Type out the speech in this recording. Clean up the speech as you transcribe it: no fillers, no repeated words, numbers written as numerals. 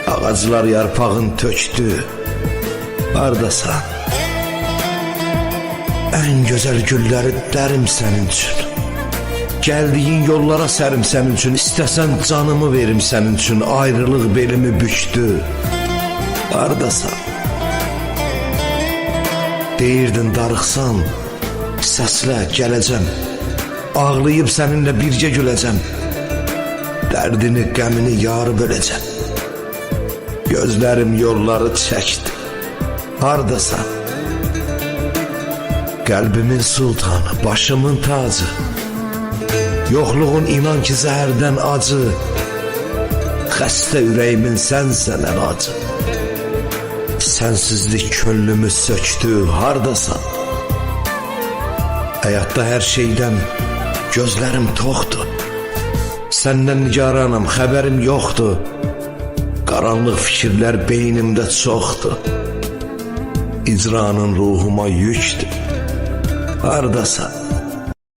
Ağaclar yarpağın tökdü. Hardasan? En güzel gülleri derim senin için. Geldiğin yollara sərim sənin üçün. İstəsən canımı verim sənin üçün. Ayrılıq belimi bükdü. Hardasan? Deyirdin darıxsan, səslə gələcəm. Ağlayıb səninlə birgə güləcəm. Dərdini, qəmini yarı böləcəm. Gözlərim yolları çəkdi. Hardasan? Qəlbimin sultanı, başımın tacı. Yoxluğun inan ki zəhərdən acı. Xəstə ürəyimin sənsən əlacı. Sənsizlik köllümü söktü. Hardasan? Həyatda hər şeydən gözlərim toxdur. Səndən nigaranam, xəbərim yoxdur. Qaranlıq fikirlər beynimdə çoxdur. İcranın ruhuma yükdür. Hardasan?